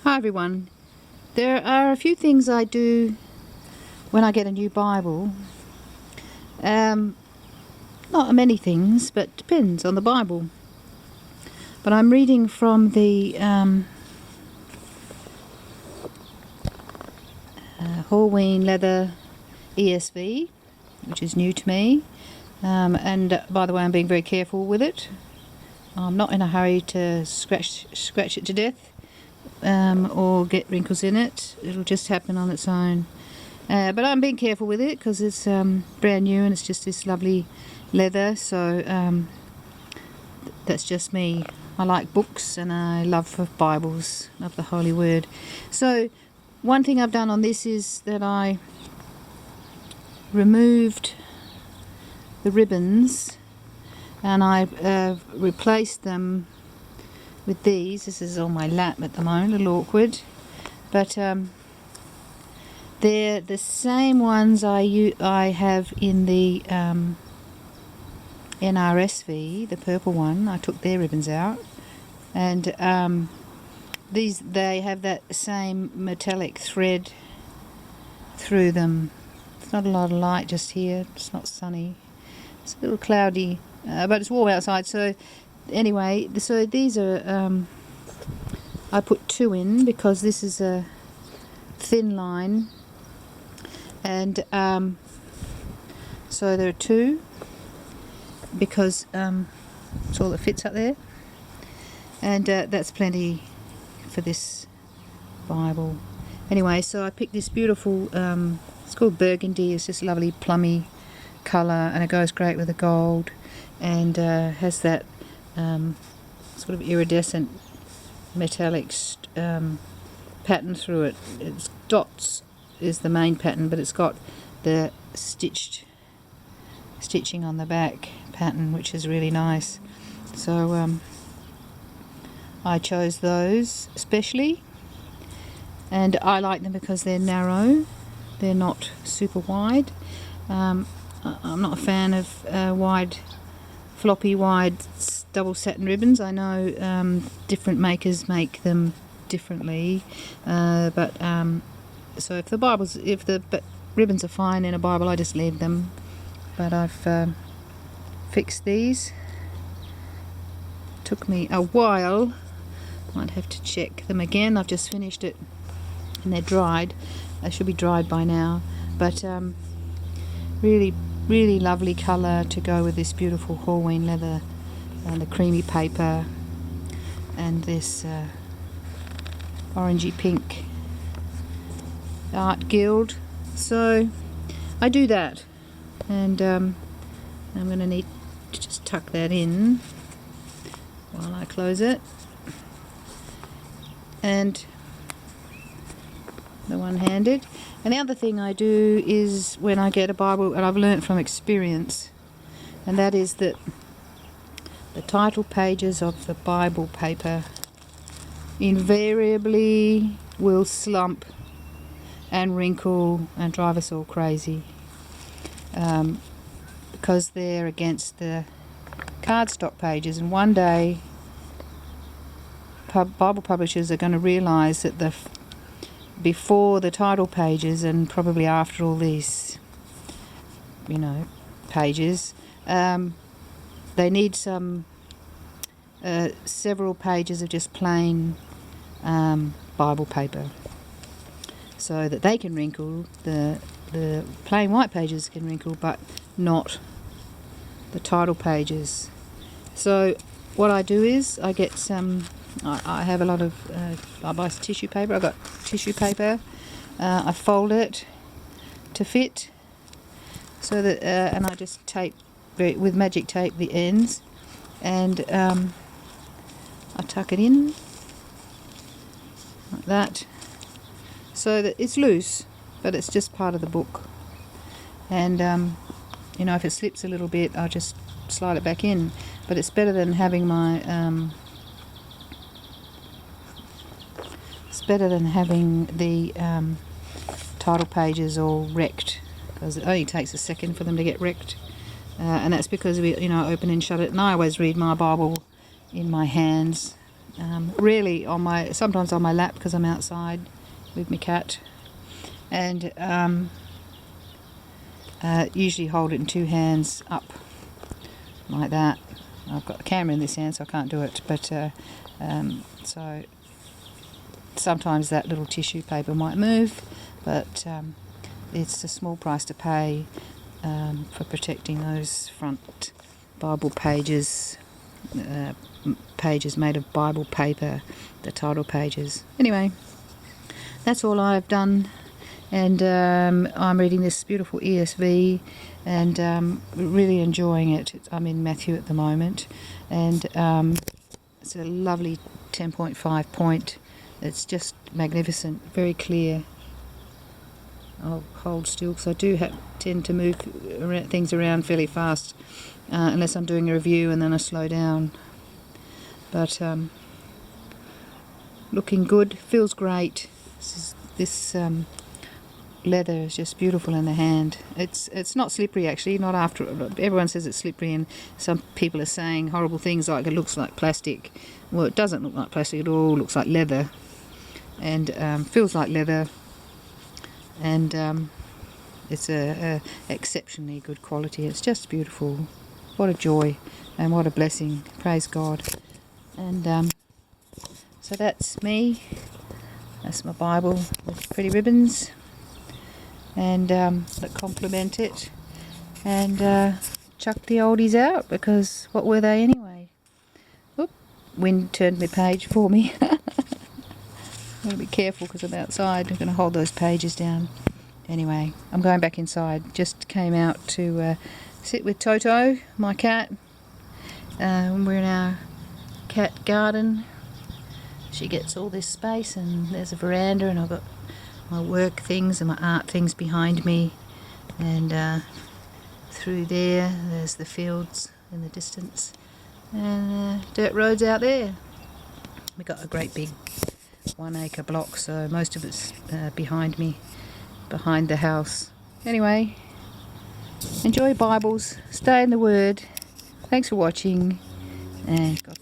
Hi everyone. There are a few things I do when I get a new Bible. Not many things, but depends on the Bible. But I'm reading from the Horween leather ESV, which is new to me. And by the way, I'm being very careful with it. I'm not in a hurry to scratch it to death or get wrinkles in it. It'll just happen on its own. But I'm being careful with it because it's brand new and it's just this lovely leather. So that's just me. I like books and I love Bibles, love the Holy Word. So one thing I've done on this is that I removed the ribbons and I replaced them with these. This is on my lap at the moment, a little awkward, but they're the same ones I have in the NRSV, the purple one. I took their ribbons out, and they have that same metallic thread through them. It's not a lot of light just here, it's not sunny, it's a little cloudy, but it's warm outside. So anyway, so these are I put 2 in because this is a thin line, and so there are 2 because it's all that fits up there, and that's plenty for this Bible. Anyway, so I picked this beautiful, it's called burgundy. It's just lovely plummy colour, and it goes great with the gold, and has that sort of iridescent metallic pattern through it. It's dots is the main pattern, but it's got the stitching on the back pattern, which is really nice. So I chose those especially, and I like them because they're narrow, they're not super wide. I'm not a fan of floppy wide double satin ribbons. I know different makers make them differently, but so if the ribbons are fine in a Bible, I just leave them. But I've fixed these. Took me a while. Might have to check them again. I've just finished it and they're dried. They should be dried by now, but really lovely colour to go with this beautiful Horween leather, and the creamy paper, and this orangey pink art gild. So I do that, and I'm going to need to just tuck that in while I close it. And the one-handed. And the other thing I do is when I get a Bible, and I've learnt from experience, and that is that the title pages of the Bible paper invariably will slump and wrinkle and drive us all crazy, because they're against the cardstock pages. And one day Bible publishers are going to realise that before the title pages, and probably after all these pages, they need several pages of just plain Bible paper, so that they can wrinkle. The plain white pages can wrinkle, but not the title pages. So what I do is I get I have a lot of I buy tissue paper. I've got tissue paper. I fold it to fit, so that and I just tape with magic tape the ends, and I tuck it in like that, so that it's loose, but it's just part of the book. And if it slips a little bit, I'll just slide it back in. But it's better than having my the title pages all wrecked, because it only takes a second for them to get wrecked, and that's because we open and shut it. And I always read my Bible in my hands, Really sometimes on my lap because I'm outside with my cat, and usually hold it in two hands up like that. I've got the camera in this hand so I can't do it, but so sometimes that little tissue paper might move, but it's a small price to pay for protecting those front Bible pages, pages made of Bible paper, the title pages. Anyway, that's all I've done, and I'm reading this beautiful ESV and really enjoying it. I'm in Matthew at the moment, and it's a lovely 10.5 point. It's just magnificent, very clear. I'll hold still because I do tend to move things around fairly fast, unless I'm doing a review, and then I slow down. But looking good, feels great. This leather is just beautiful in the hand. It's not slippery actually, not after. Everyone says it's slippery, and some people are saying horrible things like it looks like plastic. Well, it doesn't look like plastic at all. It looks like leather, and feels like leather, and it's a exceptionally good quality. It's just beautiful. What a joy and what a blessing. Praise God. And so that's me. That's my Bible with pretty ribbons and that complement it, and chuck the oldies out, because what were they anyway? Oop, wind turned my page for me. I'm going to be careful because I'm outside. I'm going to hold those pages down. Anyway, I'm going back inside. Just came out to sit with Toto, my cat. We're in our cat garden. She gets all this space, and there's a veranda, and I've got my work things and my art things behind me, and through there's the fields in the distance, and dirt roads out there. We got a great big 1 acre block, so most of it's behind me, behind the house. Anyway, enjoy Bibles, stay in the Word. Thanks for watching, and God